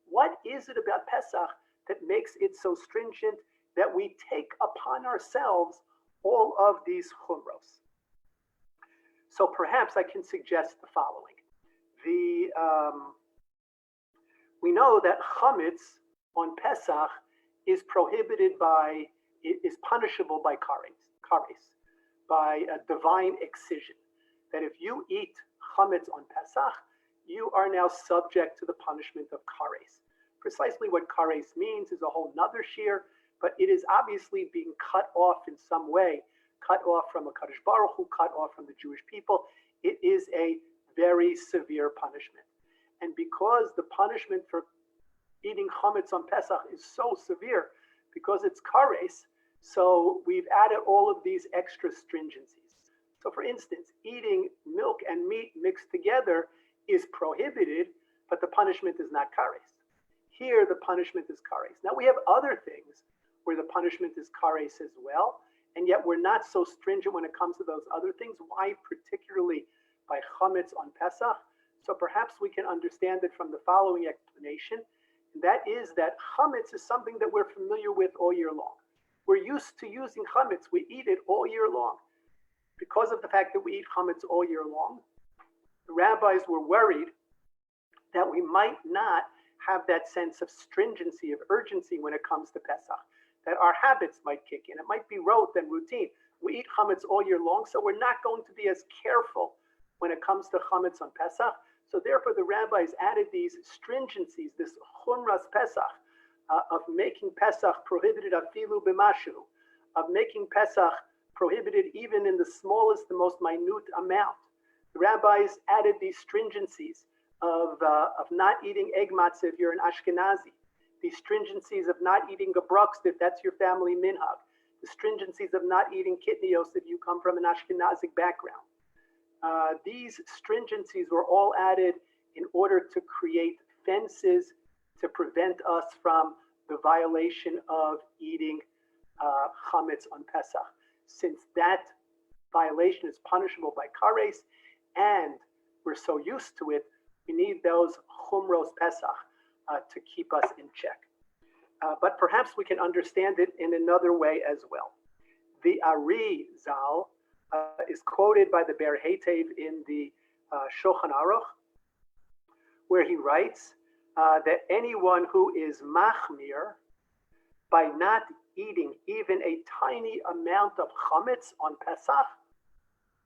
What is it about Pesach that makes it so stringent that we take upon ourselves all of these chumros? So perhaps I can suggest the following. We know that chametz on Pesach is punishable by kares, by a divine excision. That if you eat chametz on Pesach, you are now subject to the punishment of kares. Precisely what kares means is a whole nother shear, but it is obviously being cut off in some way, cut off from a Kadosh Baruch Hu, cut off from the Jewish people. It is a very severe punishment. And because the punishment for eating chametz on Pesach is so severe, because it's kares, so we've added all of these extra stringencies. So for instance, eating milk and meat mixed together is prohibited, but the punishment is not kares. Here, the punishment is kares. Now, we have other things where the punishment is kares as well, and yet we're not so stringent when it comes to those other things. Why particularly by chametz on Pesach? So perhaps we can understand it from the following explanation, and that is that chametz is something that we're familiar with all year long. We're used to using chametz. We eat it all year long. Because of the fact that we eat chametz all year long, the rabbis were worried that we might not have that sense of stringency, of urgency when it comes to Pesach, that our habits might kick in. It might be rote and routine. We eat chametz all year long, so we're not going to be as careful when it comes to chametz on Pesach. So therefore, the rabbis added these stringencies, this chumras Pesach, of making Pesach prohibited afilu b'mashu, of making Pesach prohibited even in the smallest, the most minute amount. The rabbis added these stringencies of not eating egg matzah if you're an Ashkenazi, these stringencies of not eating gebrux if that's your family minhag, the stringencies of not eating kitnios if you come from an Ashkenazic background. These stringencies were all added in order to create fences to prevent us from the violation of eating chametz on Pesach. Since that violation is punishable by kares, and we're so used to it, we need those chumros Pesach to keep us in check. But perhaps we can understand it in another way as well. The Ari Zal is quoted by the Ber Heitev in the Shulchan Aruch, where he writes that anyone who is machmir by not eating even a tiny amount of chametz on Pesach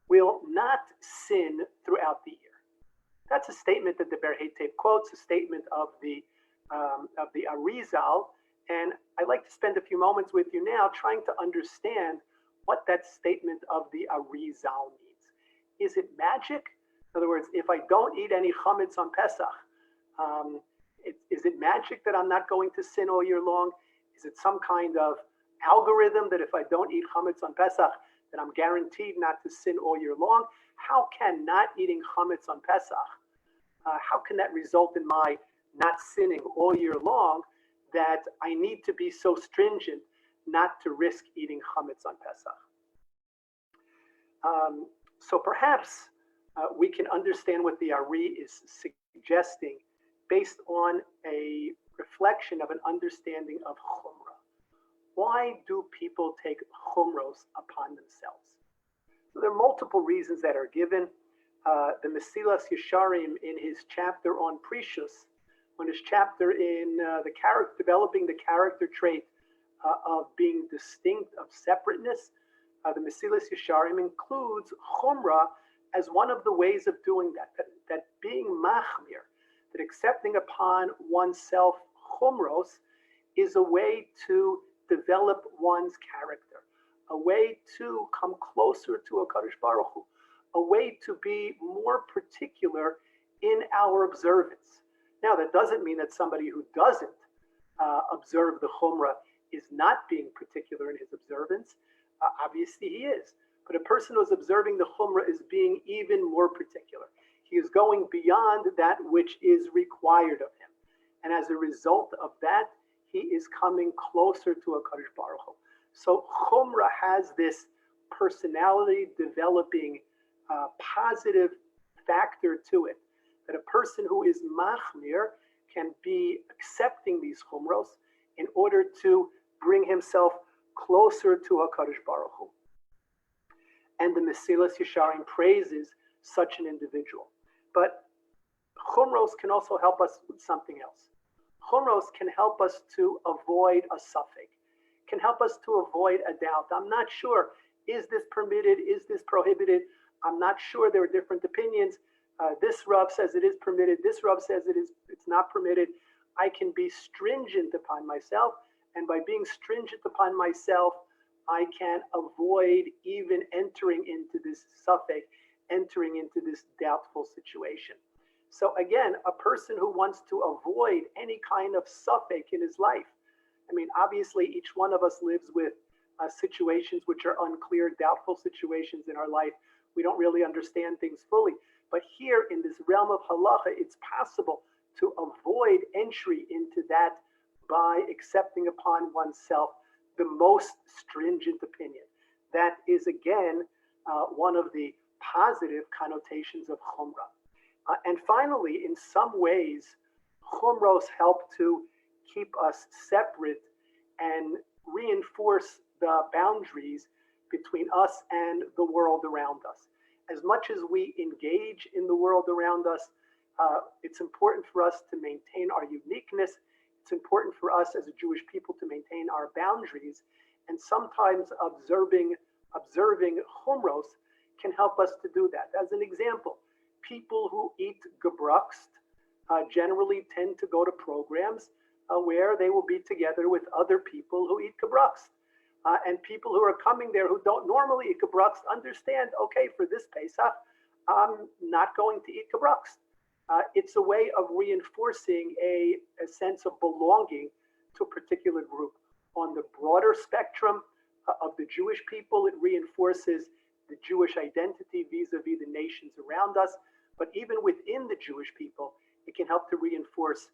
will not sin throughout the year. That's a statement that the Ber Heitev quotes, a statement of the Arizal, And I'd like to spend a few moments with you now trying to understand what that statement of the Arizal means. Is it magic? In other words, if I don't eat any chametz on Pesach, is it magic that I'm not going to sin all year long? Is it some kind of algorithm that if I don't eat chametz on Pesach, then I'm guaranteed not to sin all year long? How can not eating chametz on Pesach, how can that result in my not sinning all year long, that I need to be so stringent not to risk eating chametz on Pesach? So perhaps we can understand what the Ari is suggesting based on a reflection of an understanding of chumrah. Why do people take chumros upon themselves? So there are multiple reasons that are given. The Mesilas Yesharim, in his chapter on Precious, on his chapter in developing the character trait of being distinct, of separateness, the Mesilas Yesharim includes chumrah as one of the ways of doing that being machmir, that accepting upon oneself chumros is a way to develop one's character, a way to come closer to HaKadosh Baruch Hu, a way to be more particular in our observance. Now, that doesn't mean that somebody who doesn't observe the chumrah is not being particular in his observance. Obviously, he is. But a person who's observing the chumrah is being even more particular. He is going beyond that which is required of him. And as a result of that, he is coming closer to HaKadosh Baruch Hu. So chumrah has this personality developing positive factor to it, that a person who is machmir can be accepting these chumros in order to bring himself closer to HaKadosh Baruch Hu. And the Mesilas Yesharim praises such an individual. But chumros can also help us with something else. Chumros can help us to avoid a suffix, can help us to avoid a doubt. I'm not sure, is this permitted, is this prohibited? I'm not sure, there are different opinions. This Rav says it is permitted, this Rav says it's not permitted. I can be stringent upon myself, and by being stringent upon myself, I can avoid even entering into this suffix, entering into this doubtful situation. So again, a person who wants to avoid any kind of suffix in his life, I mean, obviously each one of us lives with situations which are unclear, doubtful situations in our life. We don't really understand things fully. But here in this realm of halacha, it's possible to avoid entry into that by accepting upon oneself the most stringent opinion. That is, again, one of the positive connotations of chumrah. And finally, in some ways, chumros help to keep us separate and reinforce the boundaries between us and the world around us. As much as we engage in the world around us, it's important for us to maintain our uniqueness. It's important for us as a Jewish people to maintain our boundaries. And sometimes observing chumros can help us to do that. As an example, people who eat gebrukst generally tend to go to programs where they will be together with other people who eat gebrukst. And people who are coming there who don't normally eat gebrukst understand, okay, for this Pesach, I'm not going to eat gebrukst. It's a way of reinforcing a sense of belonging to a particular group. On the broader spectrum of the Jewish people, it reinforces the Jewish identity vis-a-vis the nations around us. But even within the Jewish people, it can help to reinforce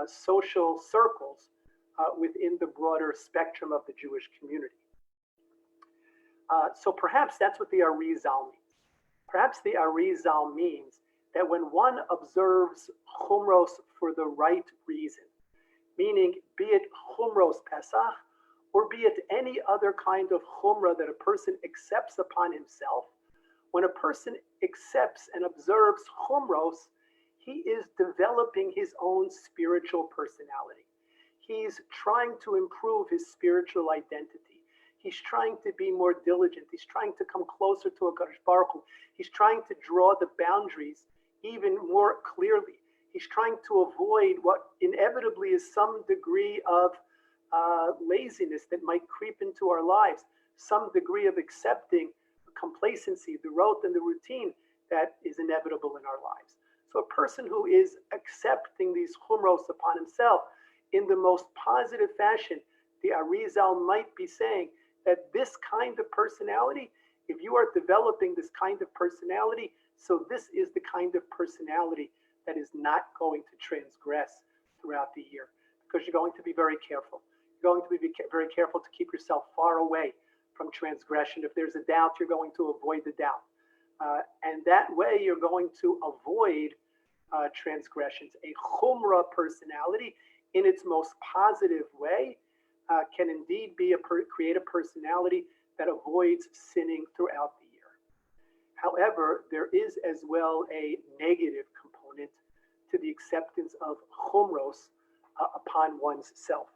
social circles within the broader spectrum of the Jewish community. So perhaps that's what the Arizal means. Perhaps the Arizal means that when one observes chumros for the right reason, meaning be it chumros Pesach, or be it any other kind of chumrah that a person accepts upon himself, when a person accepts and observes chumros, he is developing his own spiritual personality. He's trying to improve his spiritual identity. He's trying to be more diligent. He's trying to come closer to HaKadosh Baruch Hu. He's trying to draw the boundaries even more clearly. He's trying to avoid what inevitably is some degree of laziness that might creep into our lives, some degree of accepting complacency, the rote and the routine that is inevitable in our lives. So a person who is accepting these chumros upon himself in the most positive fashion, the Arizal might be saying that this kind of personality, if you are developing this kind of personality, so this is the kind of personality that is not going to transgress throughout the year, because you're going to be very careful. You're going to be very careful to keep yourself far away from transgression. If there's a doubt, you're going to avoid the doubt. And that way you're going to avoid transgressions. A chumrah personality in its most positive way can indeed be create a personality that avoids sinning throughout the year. However, there is as well a negative component to the acceptance of chumros upon one's self.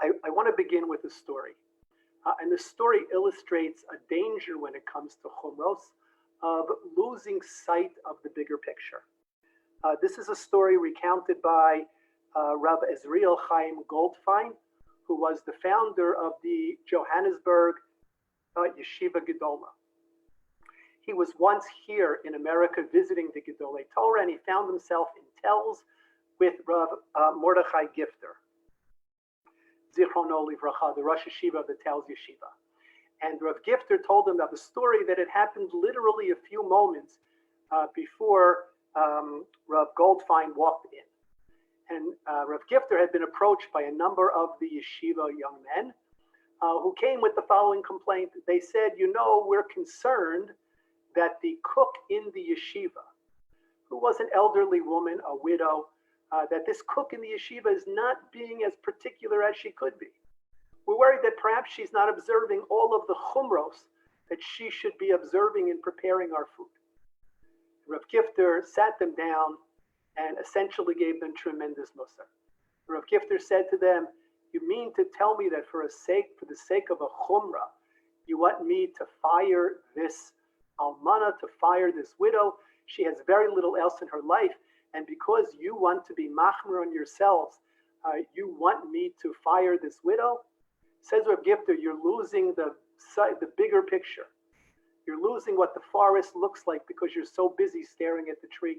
I want to begin with a story. And the story illustrates a danger when it comes to chumros of losing sight of the bigger picture. This is a story recounted by Rav Ezriel Chaim Goldfein, who was the founder of the Johannesburg Yeshiva Gedola. He was once here in America visiting the Gedolei Torah, and he found himself in Telz with Rav Mordechai Gifter, Zichrono Livracha, the Rosh Yeshiva of the Telz Yeshiva. And Rav Gifter told him of a story that had happened literally a few moments before Rav Goldfein walked in. And Rav Gifter had been approached by a number of the yeshiva young men who came with the following complaint. They said, we're concerned that the cook in the yeshiva, who was an elderly woman, a widow, that this cook in the yeshiva is not being as particular as she could be. We're worried that perhaps she's not observing all of the chumros that she should be observing in preparing our food. Rav Gifter sat them down and essentially gave them tremendous musar. Rav Gifter said to them, you mean to tell me that for the sake of a chumrah, you want me to fire this almana, to fire this widow? She has very little else in her life, and because you want to be machmer on yourselves, you want me to fire this widow? Says Rav Gifter, you're losing the bigger picture. You're losing what the forest looks like because you're so busy staring at the tree.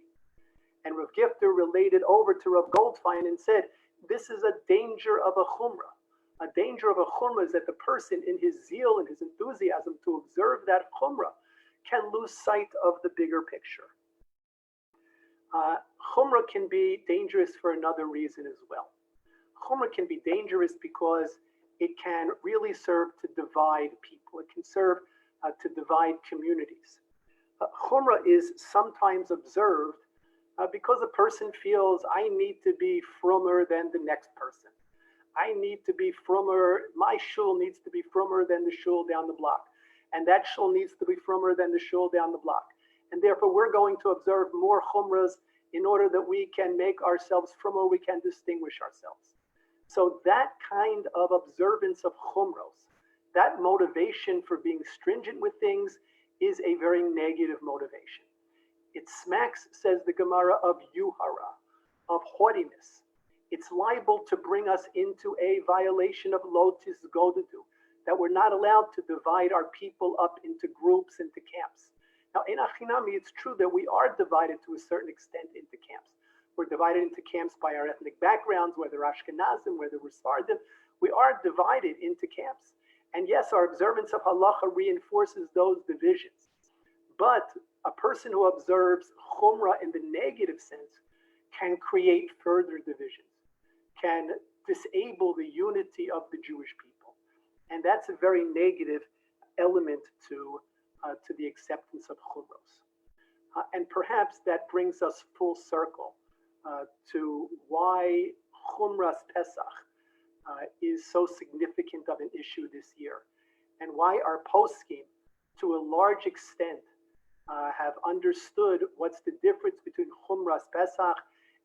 And Rav Gifter related over to Rav Goldfein and said, this is a danger of a chumrah. A danger of a chumrah is that the person in his zeal and his enthusiasm to observe that chumrah can lose sight of the bigger picture. Chumrah can be dangerous for another reason as well. Chumrah can be dangerous because it can really serve to divide people. It can serve to divide communities. Chumrah is sometimes observed because a person feels, I need to be frummer than the next person. I need to be frummer, my shul needs to be frummer than the shul down the block. And that shul needs to be frummer than the shul down the block. And therefore we're going to observe more chumras in order that we can make ourselves frummer, we can distinguish ourselves. So that kind of observance of chumros, that motivation for being stringent with things is a very negative motivation. It smacks, says the Gemara, of yuhara, of haughtiness. It's liable to bring us into a violation of lotis godedu, that we're not allowed to divide our people up into groups, into camps. Now, in Achinami, it's true that we are divided to a certain extent into camps. We're divided into camps by our ethnic backgrounds, whether Ashkenazim, whether we're Sephardim. We are divided into camps. And yes, our observance of halacha reinforces those divisions. But a person who observes chumrah in the negative sense can create further divisions, can disable the unity of the Jewish people. And that's a very negative element to the acceptance of chumros. And perhaps that brings us full circle to why Chumras Pesach is so significant of an issue this year, and why our poskim, to a large extent, have understood what's the difference between Chumras Pesach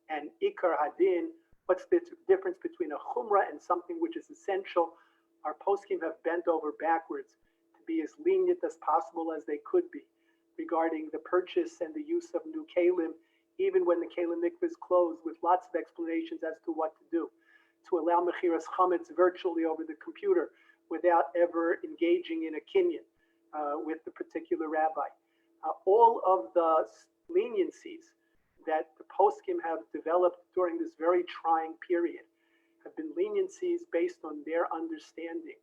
and Ikar Hadin, what's the difference between a Chumrah and something which is essential. Our poskim have bent over backwards to be as lenient as possible as they could be regarding the purchase and the use of new kalim, even when the kalim mikvah is closed, with lots of explanations as to what to do. to allow mechiras chametz virtually over the computer without ever engaging in a kinyan with the particular rabbi. All of the leniencies that the poskim have developed during this very trying period have been leniencies based on their understanding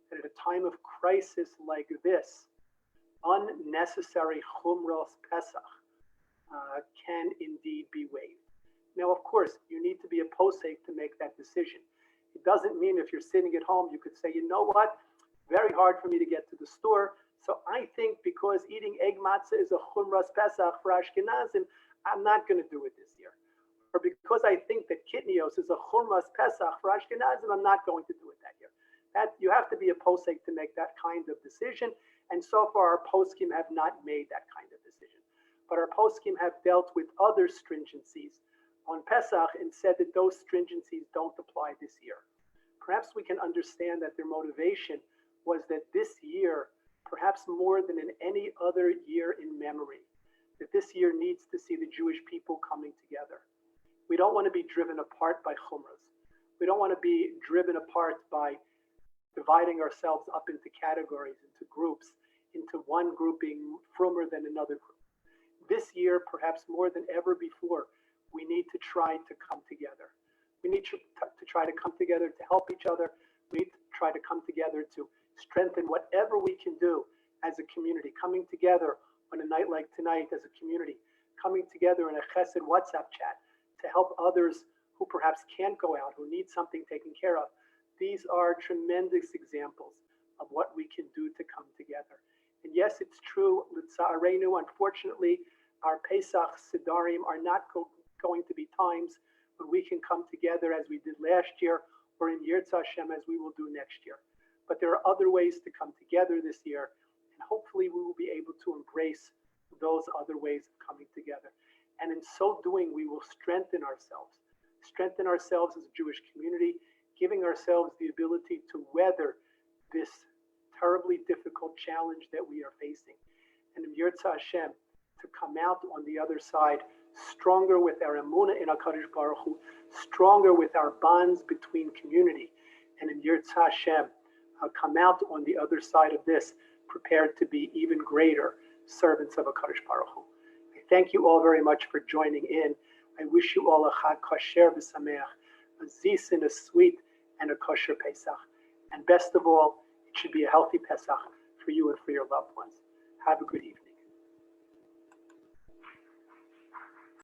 that at a time of crisis like this, unnecessary chumros Pesach can indeed be waived. Now, of course, you need to be a posek to make that decision. It doesn't mean if you're sitting at home, you could say, you know what, very hard for me to get to the store. So I think because eating egg matzah is a chumras Pesach for Ashkenazim, I'm not going to do it this year. Or because I think that kitnios is a chumras Pesach for Ashkenazim, I'm not going to do it that year. That you have to be a posek to make that kind of decision. And so far, our poskim have not made that kind of decision. But our poskim have dealt with other stringencies on Pesach and said that those stringencies don't apply this year. Perhaps we can understand that their motivation was that this year, perhaps more than in any other year in memory, that this year needs to see the Jewish people coming together. We don't want to be driven apart by chumras. We don't want to be driven apart by dividing ourselves up into categories, into groups, into one group being frummer than another group. This year, perhaps more than ever before, we need to try to come together. We need to try to come together to help each other. We need to try to come together to strengthen whatever we can do as a community, coming together on a night like tonight as a community, coming together in a chesed WhatsApp chat to help others who perhaps can't go out, who need something taken care of. These are tremendous examples of what we can do to come together. And yes, it's true, L'tzarenu, unfortunately, our Pesach Sidarim are not going to be times when we can come together as we did last year or in Yirtzeh Hashem as we will do next year. But there are other ways to come together this year, and hopefully we will be able to embrace those other ways of coming together. And in so doing, we will strengthen ourselves as a Jewish community, giving ourselves the ability to weather this terribly difficult challenge that we are facing. And in Yirtzeh Hashem, to come out on the other side stronger with our emunah in HaKadosh Baruch Hu, stronger with our bonds between community. And in Yirtzeh Hashem, come out on the other side of this, prepared to be even greater servants of HaKadosh Baruch Hu. I thank you all very much for joining in. I wish you all a Chag Kasher V'Sameach, a Zis and a sweet and a kosher Pesach. And best of all, it should be a healthy Pesach for you and for your loved ones. Have a good evening.